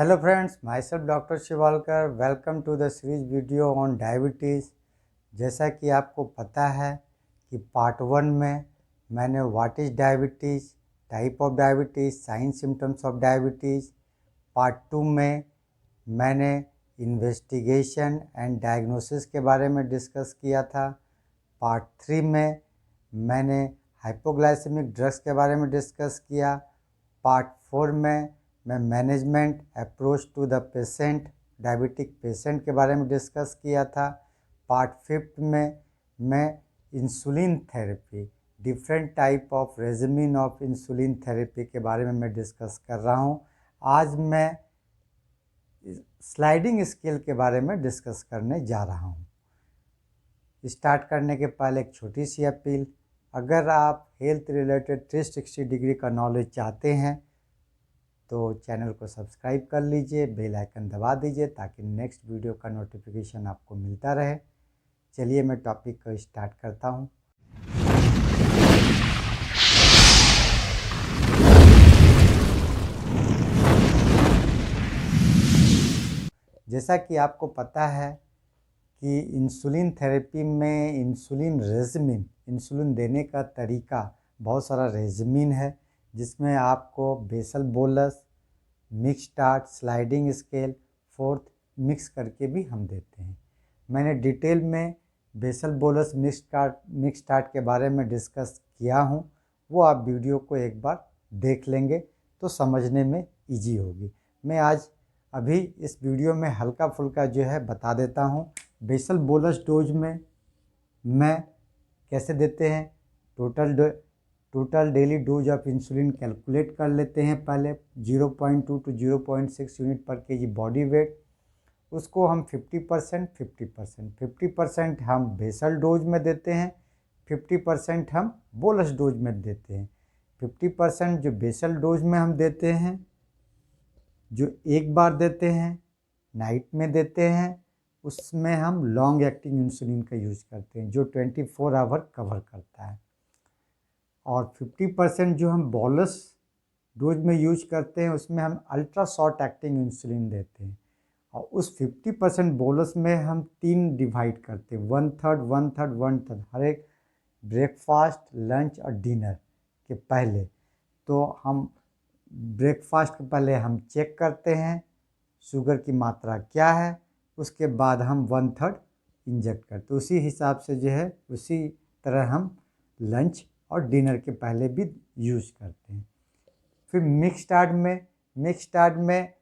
Hello friends, myself doctor Shivalkar. Welcome to the series video on diabetes. जैसा कि आपको पता है कि पार्ट 1 में मैंने what is diabetes, type of diabetes, sign symptoms of diabetes. Part 2 में मैंने इन्वेस्टिगेशन एंड डायग्नोसिस के बारे में डिस्कस किया था। पार्ट 3 में मैंने हाइपोग्लाइसेमिक ड्रग्स के बारे में डिस्कस किया। पार्ट 4 में मैं management approach to the patient, diabetic patient के बारे में डिस्कस किया था। पार्ट 5 में मैं insulin therapy, different type of regimen of insulin therapy के बारे में मैं डिस्कस कर रहा हूँ। आज मैं स्लाइडिंग स्केल के बारे में डिस्कस करने जा रहा हूँ। स्टार्ट करने के पहले एक छोटी सी अपील, अगर आप हेल्थ रिलेटेड 360 डिग्री का नॉलेज चाहते हैं तो चैनल को सब्सक्राइब कर लीजिए, बेल आइकन दबा दीजिए ताकि नेक्स्ट वीडियो का नोटिफिकेशन आपको मिलता रहे। चलिए मैं टॉपिक को स्टार्ट करता हूँ। जैसा कि आपको पता है कि इंसुलिन थेरेपी में इंसुलिन रेजिमिन, इंसुलिन देने का तरीका बहुत सारा रेजिमिन है, जिसमें आपको basal bolus, mix start, sliding scale, fourth mix करके भी हम देते हैं। मैंने डिटेल में बेसल बोलस मिक्स स्टार्ट के बारे में डिस्कस किया हूँ, वो आप वीडियो को एक बार देख लेंगे तो समझने में इजी होगी। मैं आज अभी इस वीडियो में हल्का फुल्का जो है बता देता हूँ। बेसल बोलस डोज में मैं कैसे देते हैं, total daily dose of insulin calculate कर लेते हैं। पहले 0.2 to 0.6 यूनिट पर केजी बॉडी वेट, उसको हम 50% हम बेसल डोज में देते हैं, 50% हम बोलस डोज में देते हैं। 50% जो बेसल डोज में हम देते हैं, जो एक बार देते हैं, नाइट में देते हैं, उसमें हम लॉन्ग एक्टिंग इंसुलिन का यूज़ करते हैं जो 24 आवर कवर करता है। और 50% जो हम बोलस डोज में यूज करते हैं उसमें हम अल्ट्रा शॉर्ट एक्टिंग इंसुलिन देते हैं। और उस 50% बोलस में हम 3 डिवाइड करते हैं, 1/3 1/3 1/3, हर एक ब्रेकफास्ट, लंच और डिनर के पहले। तो हम ब्रेकफास्ट के पहले हम चेक करते हैं शुगर की मात्रा क्या है, उसके बाद हम 1/3 इंजेक्ट करते हैं। उसी हिसाब से जो है उसी तरह हम लंच और डिनर के पहले भी यूज़ करते हैं। फिर मिक्स स्टार्ट में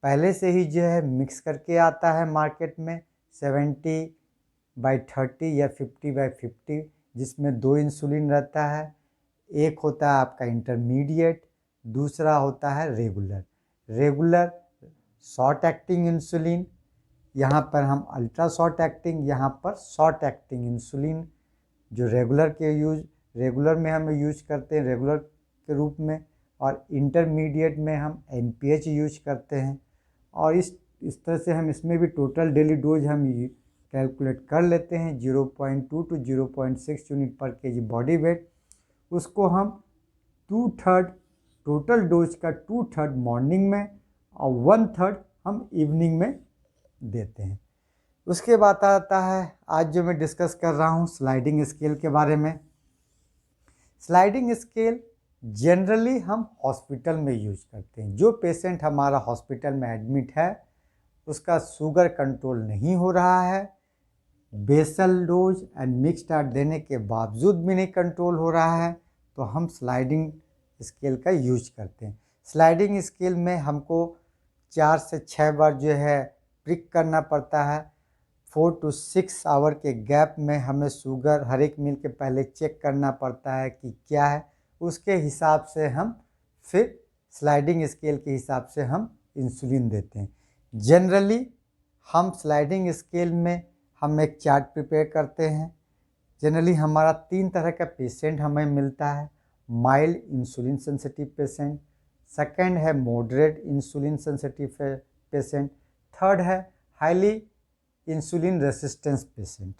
पहले से ही जो है मिक्स करके आता है मार्केट में 70/30 या 50/50, जिसमें 2 इंसुलिन रहता है। एक होता है आपका इंटरमीडिएट, दूसरा होता है रेगुलर शॉर्ट एक्टिंग इंसुलिन। यहाँ पर हम अल्ट्रा शॉर्ट एक्टिंग, यहाँ पर शॉर्ट एक्टिंग इंसुलिन जो रेगुलर में हम यूज करते हैं रेगुलर के रूप में, और इंटरमीडिएट में हम एमपीएच यूज करते हैं। और इस तरह से हम इसमें भी टोटल डेली डोज हम कैलकुलेट कर लेते हैं, 0.2 to 0.6 यूनिट पर केजी बॉडी वेट। उसको हम 2/3 टोटल डोज का 2/3 मॉर्निंग में और 1/3 हम इवनिंग में देते हैं। उसके बाद आता है आज जो मैं डिस्कस कर रहा हूँ स्लाइडिंग स्केल के बारे में। स्लाइडिंग स्केल जनरली हम हॉस्पिटल में यूज करते हैं। जो पेशेंट हमारा हॉस्पिटल में एडमिट है, उसका शुगर कंट्रोल नहीं हो रहा है, basal dose and mix start देने के बावजूद भी नहीं कंट्रोल हो रहा है, तो हम स्लाइडिंग स्केल का यूज करते हैं। स्लाइडिंग स्केल में हमको 4 से 6 बार जो है प्रिक करना पड़ता है। 4 to 6 आवर के गैप में हमें शुगर हर एक मील के पहले चेक करना पड़ता है कि क्या है। उसके हिसाब से हम फिर स्लाइडिंग स्केल के हिसाब से हम इंसुलिन देते हैं। जनरली हम स्लाइडिंग स्केल में हम एक चार्ट प्रिपेयर करते हैं। जनरली हमारा 3 तरह का पेशेंट हमें मिलता है। Mild insulin sensitive patient, second है moderate insulin sensitive patient, third है highly insulin resistance patient,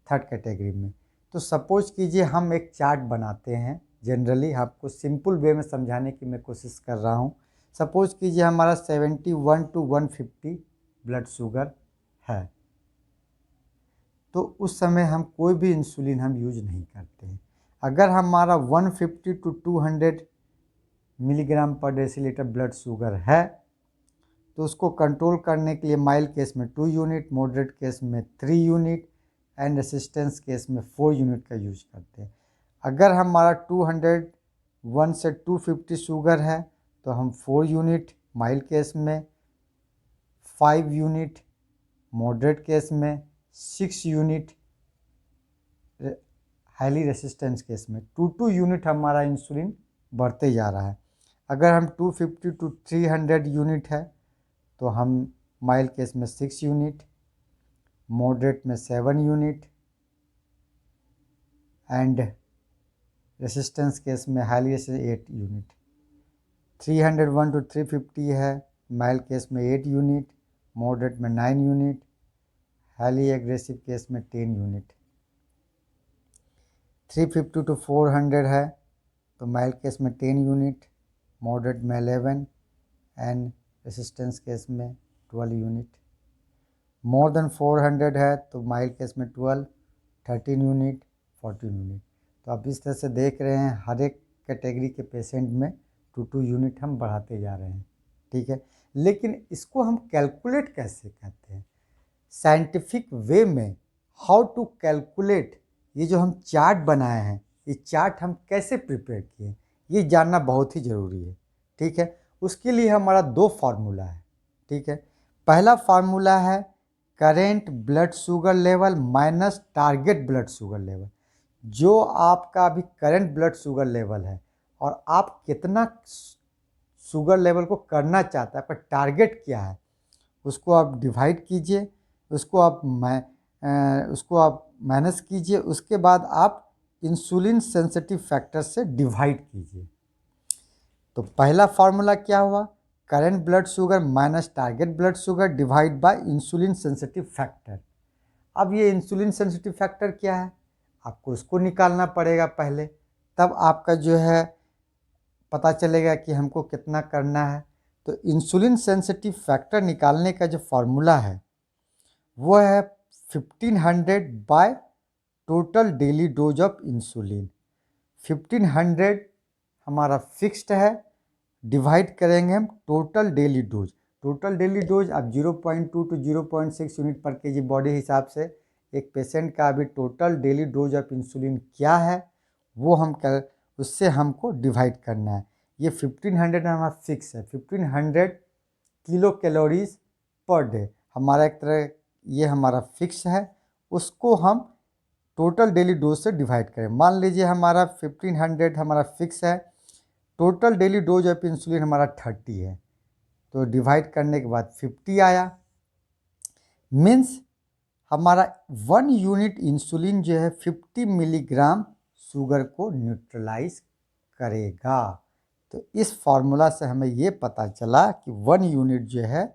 third category में। तो सपोज कीजिए हम एक चार्ट बनाते हैं। जनरली आपको सिंपल वे में समझाने की मैं कोशिश कर रहा हूँ। सपोज कीजिए हमारा 71 to 150 ब्लड शुगर है, तो उस समय हम कोई भी इंसुलिन हम यूज नहीं करते हैं। अगर हमारा 150 to 200 मिलीग्राम पर डेसीलीटर ब्लड शुगर है तो उसको कंट्रोल करने के लिए माइल्ड केस में 2 यूनिट, मॉडरेट केस में 3 यूनिट एंड रेसिस्टेंस केस में 4 यूनिट का यूज करते हैं। अगर हमारा 201 से 250 शुगर है तो हम 4 यूनिट माइल्ड केस में, 5 यूनिट मॉडरेट केस में, 6 यूनिट हाईली रेसिस्टेंस केस में 2 यूनिट हमारा इंसुलिन बढ़ते जा रहा है। अगर हम 250 to 300 यूनिट है तो हम माइल्ड केस में 6 यूनिट, मॉडरेट में 7 यूनिट एंड रेसिस्टेंस केस में हाईली 8 यूनिट। 301 to 350 है, माइल्ड केस में 8 यूनिट, मॉडरेट में 9 यूनिट, हाईली एग्रेसिव केस में 10 यूनिट। 350 to 400 है तो माइल्ड केस में 10 यूनिट, मॉडरेट में 11 एंड रेसिस्टेंस केस में 12 यूनिट। मोर देन 400 है तो माइल्ड केस में 12, 13 यूनिट, 14 यूनिट। तो आप इस तरह से देख रहे हैं हर एक कैटेगरी के पेशेंट में 2 यूनिट हम बढ़ाते जा रहे हैं, ठीक है। लेकिन इसको हम कैलकुलेट कैसे करते हैं साइंटिफिक वे में, हाउ टू कैलकुलेट, ये जो हम चार्ट बनाए हैं ये चार्ट हम कैसे प्रिपेयर किए, ये जानना बहुत ही ज़रूरी है, ठीक है। उसके लिए हमारा 2 फार्मूला है, ठीक है। पहला फार्मूला है current blood sugar level minus target blood sugar level. जो आपका अभी करंट ब्लड शुगर लेवल है और आप कितना शुगर लेवल को करना चाहता है, आपका टारगेट क्या है, उसको आप डिवाइड कीजिए, उसको आप माइनस कीजिए, उसके बाद आप इंसुलिन सेंसिटिव फैक्टर से डिवाइड कीजिए। तो पहला फार्मूला क्या हुआ, current blood sugar minus target blood sugar divide by insulin sensitive factor. अब ये इंसुलिन सेंसिटिव फैक्टर क्या है, आपको उसको निकालना पड़ेगा पहले, तब आपका जो है पता चलेगा कि हमको कितना करना है। तो इंसुलिन सेंसिटिव फैक्टर निकालने का जो फार्मूला है वो है 1500 by total daily dose of insulin. 1500 हमारा फिक्स्ड है, डिवाइड करेंगे हम total daily dose. Total daily dose आप 0.2 to 0.6 यूनिट पर केजी बॉडी हिसाब से एक पेशेंट का अभी total daily dose of insulin क्या है वो हम उससे हमको डिवाइड करना है। ये 1500 हमारा फिक्स है, 1500 किलो कैलोरीज पर डे हमारा एक तरह ये हमारा फिक्स है। उसको हम टोटल डेली डोज से डिवाइड करें। मान लीजिए हमारा 1500 हमारा फिक्स है, total daily dose of insulin हमारा 30 है, तो डिवाइड करने के बाद 50 आया। मीन्स हमारा 1 यूनिट इंसुलिन जो है 50 मिलीग्राम शुगर को न्यूट्रलाइज करेगा। तो इस फार्मूला से हमें ये पता चला कि 1 यूनिट जो है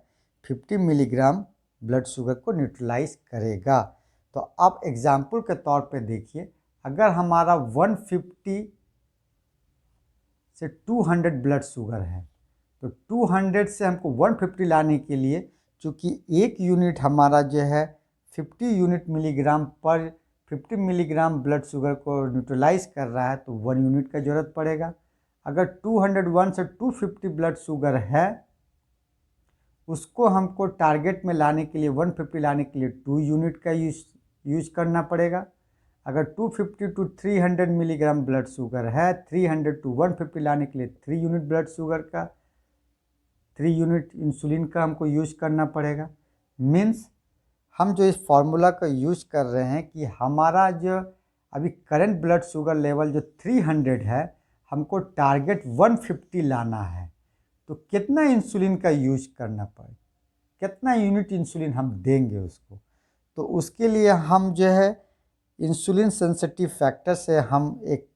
50 मिलीग्राम ब्लड शुगर को न्यूट्रलाइज करेगा। तो आप एग्जाम्पल के तौर पे देखिए, अगर हमारा 150 से 200 ब्लड शुगर है तो 200 से हमको 150 लाने के लिए, चूँकि 1 यूनिट हमारा जो है 50 यूनिट मिलीग्राम पर 50 मिलीग्राम ब्लड शुगर को न्यूट्रलाइज कर रहा है, तो 1 यूनिट का ज़रूरत पड़ेगा। अगर 201 से 250 ब्लड शुगर है, उसको हमको टारगेट में लाने के लिए 150 लाने के लिए 2 यूनिट का यूज करना पड़ेगा। अगर 250 to 300 मिलीग्राम ब्लड शुगर है, 300 to 150 लाने के लिए 3 यूनिट ब्लड शुगर का 3 यूनिट इंसुलिन का हमको यूज करना पड़ेगा। मीन्स हम जो इस फार्मूला का यूज कर रहे हैं कि हमारा जो अभी करंट ब्लड शुगर लेवल जो 300 है, हमको टारगेट 150 लाना है, तो कितना इंसुलिन का यूज करना पड़े, कितना यूनिट इंसुलिन हम देंगे उसको। तो उसके लिए हम जो है इंसुलिन सेंसिटिव फैक्टर से हम एक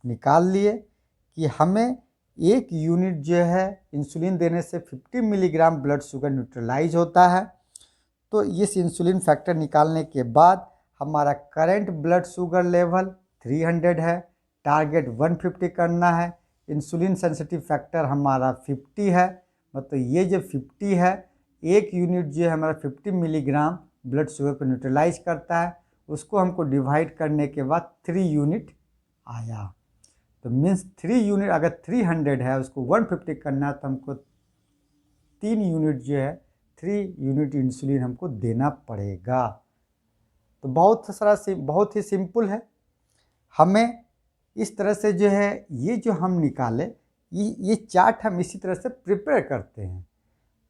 निकाल लिए कि हमें 1 यूनिट जो है इंसुलिन देने से 50 मिलीग्राम ब्लड शुगर न्यूट्रलाइज होता है। तो इस इंसुलिन फैक्टर निकालने के बाद हमारा करंट ब्लड शुगर लेवल 300 है, टारगेट 150 करना है, इंसुलिन सेंसिटिव फैक्टर हमारा 50 है, मतलब ये जो 50 है, एक यूनिट जो है हमारा 50 मिलीग्राम ब्लड शुगर को न्यूट्रलाइज करता है, उसको हमको डिवाइड करने के बाद 3 यूनिट आया। तो मीन्स 3 यूनिट, अगर 300 है उसको 150 करना है तो हमको 3 यूनिट जो है 3 यूनिट इंसुलिन हमको देना पड़ेगा। तो बहुत ही सिंपल है। हमें इस तरह से जो है ये जो हम निकाले, ये चार्ट हम इसी तरह से प्रिपेयर करते हैं।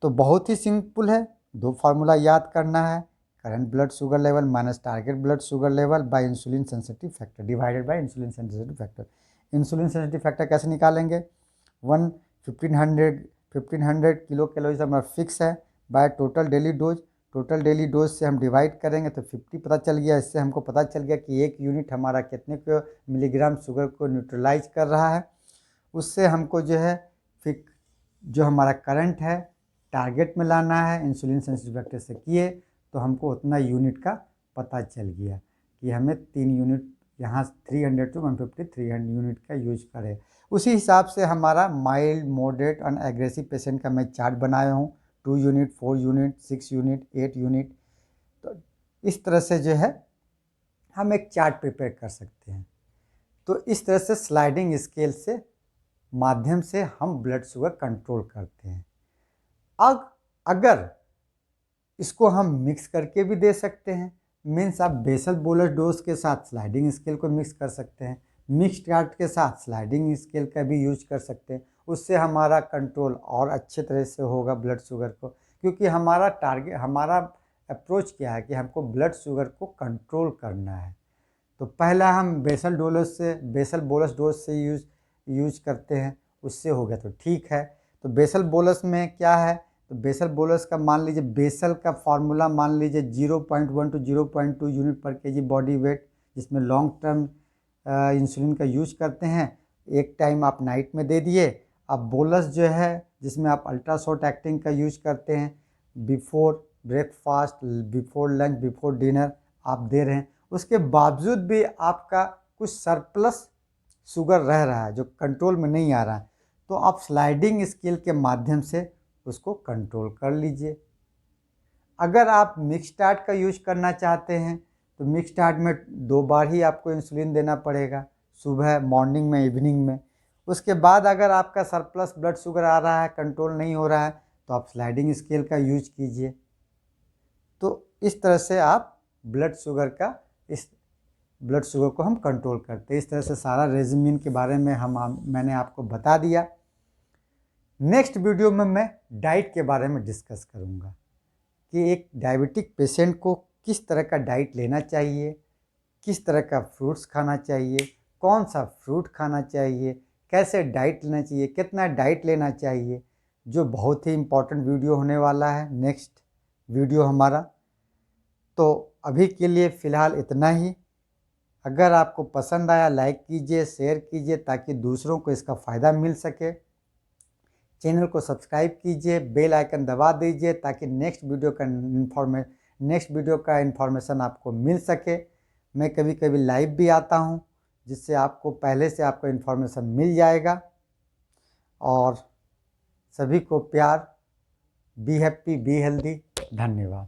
तो बहुत ही सिंपल है, 2 फार्मूला याद करना है, current blood sugar level minus target blood sugar level by insulin sensitive factor divided by insulin sensitive factor. Insulin sensitive factor कैसे निकालेंगे? 1500 किलो कैलोरीज हमारा फिक्स है by total daily dose. Total daily dose से हम divide करेंगे तो 50 पता चल गया। इससे हमको पता चल गया कि एक यूनिट हमारा कितने मिलीग्राम शुगर को न्यूट्रलाइज कर रहा है। उससे हमको जो है फिर जो हमारा करंट है टारगेट में लाना है, इंसुलिन सेंसिटिव फैक्टर से किए तो हमको उतना यूनिट का पता चल गया कि हमें 3 यूनिट यहाँ 300 to 150 300 यूनिट का यूज करें। उसी हिसाब से हमारा माइल्ड, मॉडरेट और एग्रेसिव पेशेंट का मैं चार्ट बनाया हूँ, 2 यूनिट, 4 यूनिट, 6 यूनिट, 8 यूनिट। तो इस तरह से जो है हम एक चार्ट प्रिपेयर कर सकते हैं। तो इस तरह से स्लाइडिंग स्केल से माध्यम से हम ब्लड शुगर कंट्रोल करते हैं। अब अगर इसको हम मिक्स करके भी दे सकते हैं, मीन्स आप बेसल बोलस डोज के साथ स्लाइडिंग स्केल को मिक्स कर सकते हैं, मिक्स चार्ट के साथ स्लाइडिंग स्केल का भी यूज कर सकते हैं। उससे हमारा कंट्रोल और अच्छे तरह से होगा ब्लड शुगर को, क्योंकि हमारा टारगेट, हमारा अप्रोच क्या है कि हमको ब्लड शुगर को कंट्रोल करना है। तो पहला हम बेसल बोलस डोज से यूज करते हैं, उससे हो गया तो ठीक है। तो बेसल बोलस में क्या है? तो बेसल बोलस का मान लीजिए, बेसल का फार्मूला मान लीजिए 0.1 to 0.2 यूनिट पर केजी बॉडी वेट, जिसमें लॉन्ग टर्म इंसुलिन का यूज करते हैं। एक टाइम आप नाइट में दे दिए। अब बोलस जो है जिसमें आप अल्ट्रा शॉर्ट एक्टिंग का यूज करते हैं, before breakfast, before lunch, before dinner आप दे रहे हैं। उसके बावजूद भी आपका कुछ सरप्लस शुगर रह रहा है जो कंट्रोल में नहीं आ रहा है, तो आप स्लाइडिंग स्केल के माध्यम से उसको कंट्रोल कर लीजिए। अगर आप मिक्स डाइट का यूज करना चाहते हैं तो मिक्स डाइट में 2 बार ही आपको इंसुलिन देना पड़ेगा, सुबह, मॉर्निंग में, इवनिंग में। उसके बाद अगर आपका सरप्लस ब्लड शुगर आ रहा है, कंट्रोल नहीं हो रहा है, तो आप स्लाइडिंग स्केल का यूज कीजिए। तो इस तरह से आप ब्लड शुगर को हम कंट्रोल करते हैं। इस तरह से सारा रेजिमेन के बारे में मैंने आपको बता दिया। नेक्स्ट वीडियो में मैं डाइट के बारे में डिस्कस करूंगा कि एक डायबिटिक पेशेंट को किस तरह का डाइट लेना चाहिए, किस तरह का फ्रूट्स खाना चाहिए, कौन सा फ्रूट खाना चाहिए, कैसे डाइट लेना चाहिए, कितना डाइट लेना चाहिए, जो बहुत ही इम्पोर्टेंट वीडियो होने वाला है नेक्स्ट वीडियो हमारा। तो अभी के लिए फ़िलहाल इतना ही। अगर आपको पसंद आया लाइक कीजिए, शेयर कीजिए ताकि दूसरों को इसका फ़ायदा मिल सके। चैनल को सब्सक्राइब कीजिए, बेल आइकन दबा दीजिए ताकि नेक्स्ट वीडियो का इन्फॉर्मेशन आपको मिल सके। मैं कभी कभी लाइव भी आता हूं, जिससे आपको पहले से आपको इन्फॉर्मेशन मिल जाएगा। और सभी को प्यार, बी हैप्पी, बी हेल्दी। धन्यवाद।